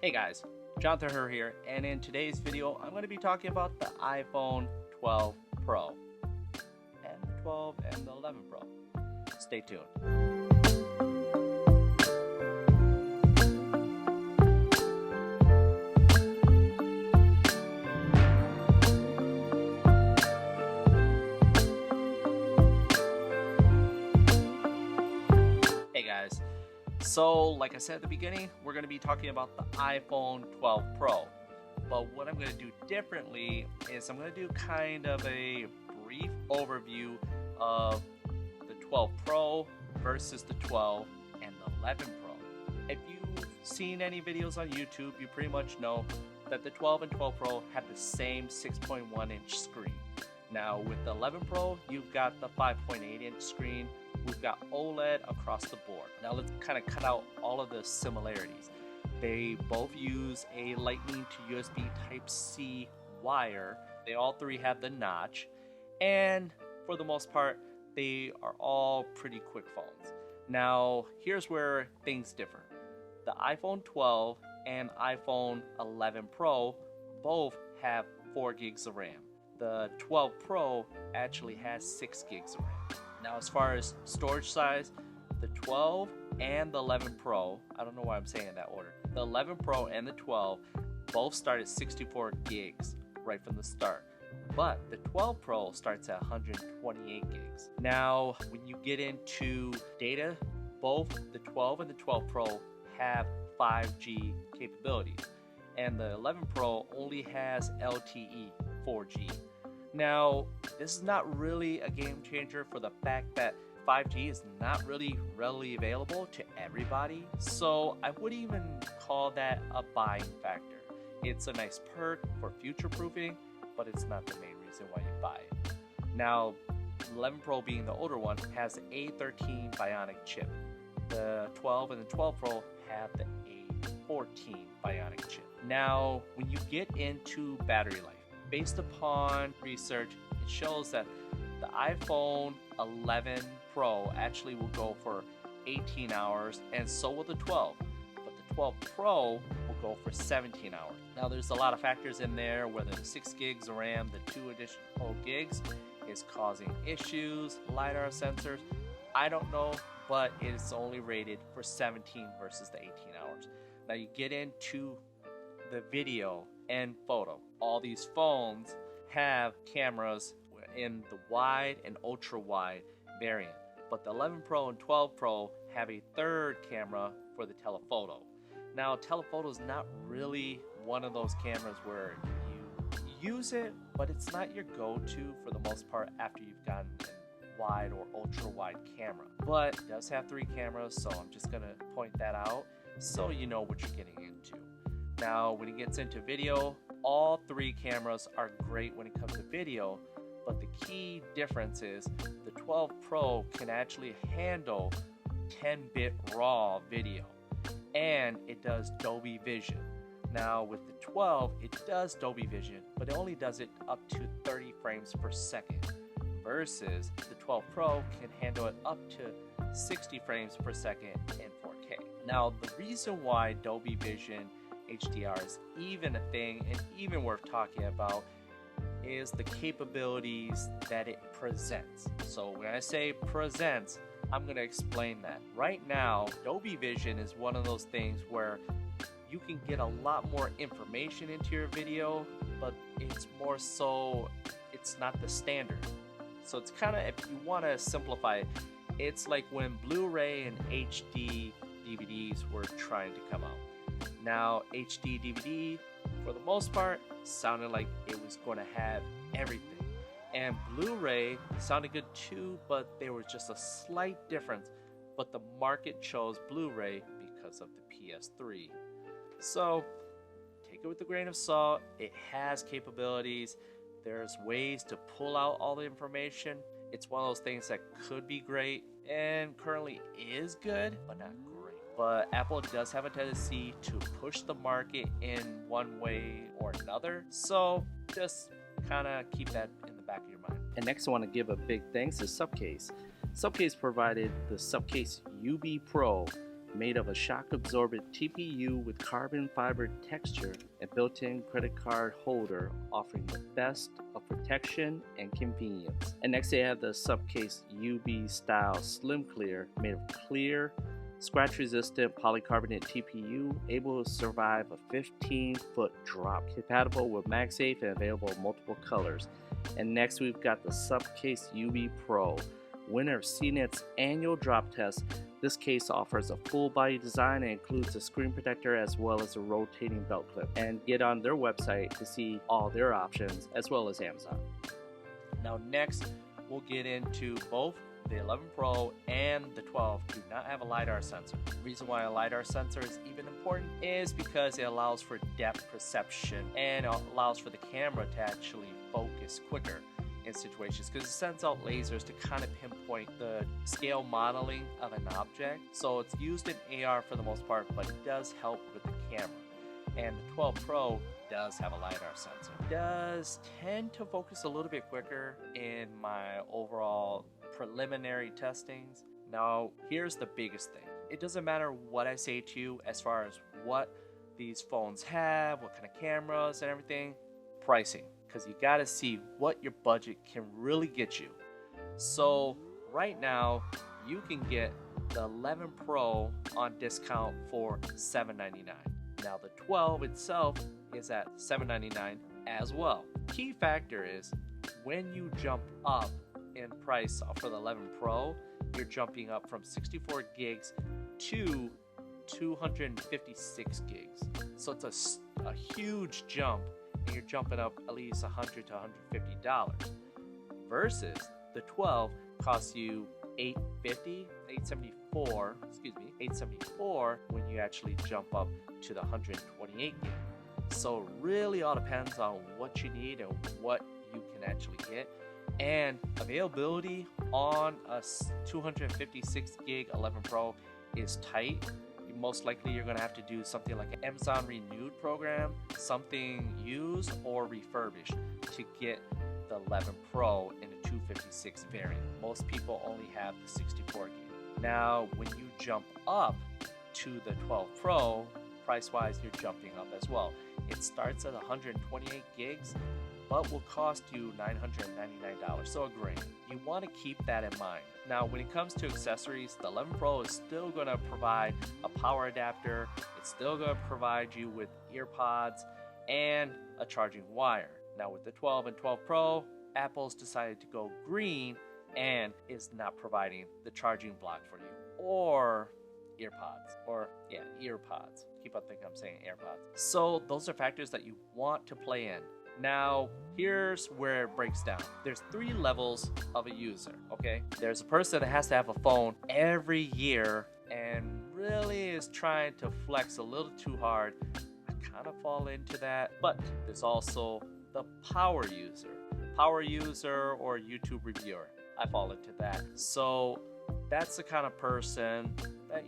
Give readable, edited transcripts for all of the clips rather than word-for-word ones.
Hey guys, Jonathan here, and in today's video I'm going to be talking about the iPhone 12 Pro and the 12 and the 11 Pro. Stay tuned. Hey guys, so like I said at the beginning, we're going to be talking about the iPhone 12 Pro. But what I'm going to do differently is I'm going to do kind of a brief overview of the 12 Pro versus the 12 and the 11 Pro. If you've seen any videos on YouTube, you pretty much know that the 12 and 12 Pro have the same 6.1 inch screen. Now with the 11 Pro, you've got the 5.8 inch screen. We've got OLED across the board. Now let's kind of cut out all of the similarities. They both use a Lightning to USB Type-C wire. They all three have the notch. And for the most part, they are all pretty quick phones. Now, here's where things differ. The iPhone 12 and iPhone 11 Pro both have 4 gigs of RAM. The 12 Pro actually has 6 gigs of RAM. Now, as far as storage size, the 12 and the 11 Pro, I don't know why I'm saying in that order, the 11 Pro and the 12 both start at 64 gigs right from the start. But the 12 Pro starts at 128 gigs. Now, when you get into data, both the 12 and the 12 Pro have 5G capabilities. And the 11 Pro only has LTE 4G. Now, this is not really a game changer for the fact that 5G is not really readily available to everybody, so I wouldn't even call that a buying factor. It's a nice perk for future proofing, but it's not the main reason why you buy it. Now, 11 Pro being the older one has the A13 Bionic chip. The 12 and the 12 Pro have the A14 Bionic chip. Now, when you get into battery life, based upon research, it shows that the iPhone 11 Pro actually will go for 18 hours, and so will the 12. But the 12 Pro will go for 17 hours. Now, there's a lot of factors in there, whether the 6 gigs of RAM, the 2 additional gigs is causing issues, LiDAR sensors. I don't know, but it's only rated for 17 versus the 18 hours. Now, you get into the video and photo. All these phones have cameras in the wide and ultra wide variant, but the 11 Pro and 12 Pro have a third camera for the telephoto. Now, telephoto is not really one of those cameras where you use it, but it's not your go-to for the most part after you've gotten a wide or ultra wide camera. But it does have 3 cameras, so I'm just gonna point that out so you know what you're getting into. Now, when it gets into video, all 3 cameras are great when it comes to video, but the key difference is the 12 Pro can actually handle 10-bit RAW video, and it does Dolby Vision. Now, with the 12, it does Dolby Vision, but it only does it up to 30 frames per second, versus the 12 Pro can handle it up to 60 frames per second in 4K. Now, the reason why Dolby Vision HDR is even a thing and even worth talking about is the capabilities that it presents. So when I say presents, I'm going to explain that. Right now, Dolby Vision is one of those things where you can get a lot more information into your video, but it's more so, it's not the standard. So it's kind of, if you want to simplify it, it's like when Blu-ray and HD DVDs were trying to come out. Now, HD DVD, for the most part, sounded like it was going to have everything. And Blu-ray sounded good too, but there was just a slight difference. But the market chose Blu-ray because of the PS3. So, take it with a grain of salt. It has capabilities. There's ways to pull out all the information. It's one of those things that could be great and currently is good, but not great. But Apple does have a tendency to push the market in one way or another. So just kind of keep that in the back of your mind. And next I want to give a big thanks to SupCase. SupCase provided the SupCase UB Pro made of a shock-absorbent TPU with carbon fiber texture and built-in credit card holder, offering the best of protection and convenience. And next they have the SupCase UV style Slim Clear, made of clear, scratch-resistant polycarbonate TPU, able to survive a 15-foot drop, compatible with MagSafe and available in multiple colors. And next we've got the SupCase UV Pro, winner of CNET's annual drop test. This case offers a full body design and includes a screen protector as well as a rotating belt clip. And get on their website to see all their options as well as Amazon. Now next we'll get into both the 11 Pro and the 12 do not have a LiDAR sensor. The reason why a LiDAR sensor is even important is because it allows for depth perception and it allows for the camera to actually focus quicker in situations because it sends out lasers to kind of pinpoint the scale modeling of an object. So it's used in AR for the most part, but it does help with the camera. And the 12 Pro does have a LiDAR sensor. It does tend to focus a little bit quicker in my overall preliminary testings. Now, here's the biggest thing. It doesn't matter what I say to you as far as what these phones have, what kind of cameras and everything, pricing, because you got to see what your budget can really get you. So right now, you can get the 11 Pro on discount for $799. Now the 12 itself is at $799 as well. Key factor is when you jump up in price for the 11 Pro, you're jumping up from 64 gigs to 256 gigs. So it's a huge jump, and you're jumping up at least $100 to $150 versus the 12 costs you $874 when you actually jump up to the 128 gig. So really all depends on what you need and what you can actually get. And availability on a 256 gig 11 Pro is tight. Most likely you're going to have to do something like an Amazon Renewed program, something used or refurbished to get the 11 Pro in a 256 variant. Most people only have the 64 gig. Now when you jump up to the 12 Pro, price wise you're jumping up as well. It starts at 128 gigs but will cost you $999, so a grand. You want to keep that in mind. Now when it comes to accessories, the 11 Pro is still going to provide a power adapter, it's still going to provide you with earpods and a charging wire. Now with the 12 and 12 Pro, Apple's decided to go green and is not providing the charging block for you or earpods, earpods. Keep on thinking I'm saying AirPods. So those are factors that you want to play in. Now, here's where it breaks down. There's 3 levels of a user, okay? There's a person that has to have a phone every year and really is trying to flex a little too hard. I kind of fall into that, but there's also the power user or YouTube reviewer. I fall into that. So that's the kind of person that,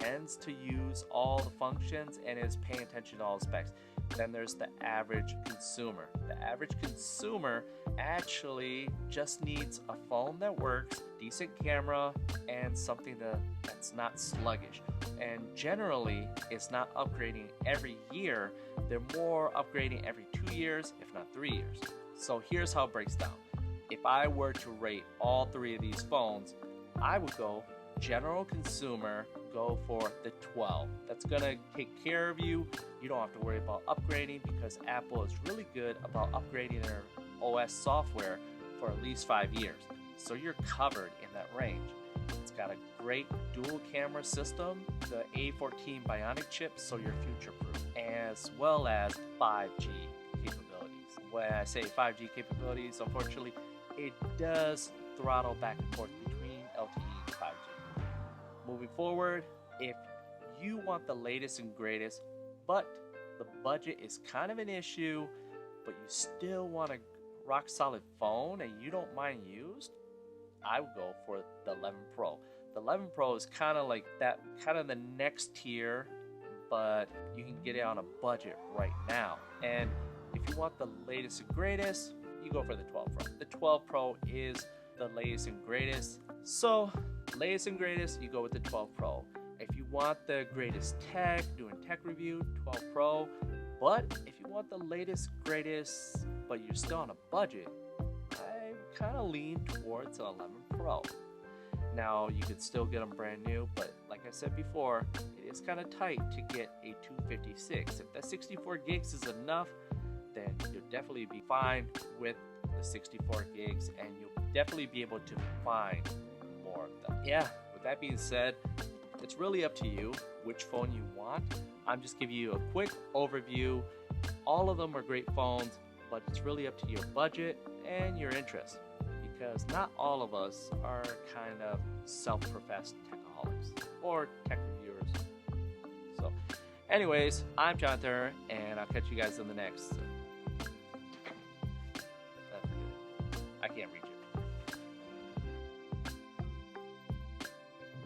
tends to use all the functions and is paying attention to all the specs. Then there's the average consumer. The average consumer actually just needs a phone that works, decent camera, and something that's not sluggish. And generally, it's not upgrading every year. They're more upgrading every 2 years, if not 3 years. So here's how it breaks down. If I were to rate all 3 of these phones, I would go general consumer, go for the 12. That's gonna take care of you. You don't have to worry about upgrading because Apple is really good about upgrading their OS software for at least 5 years. So you're covered in that range. It's got a great dual camera system, the A14 Bionic chip, so you're future-proof, as well as 5G capabilities. When I say 5G capabilities, unfortunately, it does throttle back and forth between LTE and 5G. Moving forward, if you want the latest and greatest, but the budget is kind of an issue, but you still want a rock solid phone and you don't mind used, I would go for the 11 Pro. The 11 Pro is kind of like that, kind of the next tier, but you can get it on a budget right now. And if you want the latest and greatest, you go for the 12 Pro. The 12 Pro is the latest and greatest. So, latest and greatest, you go with the 12 Pro. If you want the greatest tech, doing tech review, 12 Pro. But if you want the latest, greatest, but you're still on a budget, I kind of lean towards an 11 Pro. Now, you could still get them brand new, but like I said before, it is kind of tight to get a 256. If that 64 gigs is enough, then you'll definitely be fine with the 64 gigs, and you'll definitely be able to find more of them. Yeah, with that being said, it's really up to you which phone you want. I'm just giving you a quick overview. All of them are great phones, but it's really up to your budget and your interest, because not all of us are kind of self-professed techaholics or tech reviewers. So anyways, I'm Jonathan, and I'll catch you guys in the next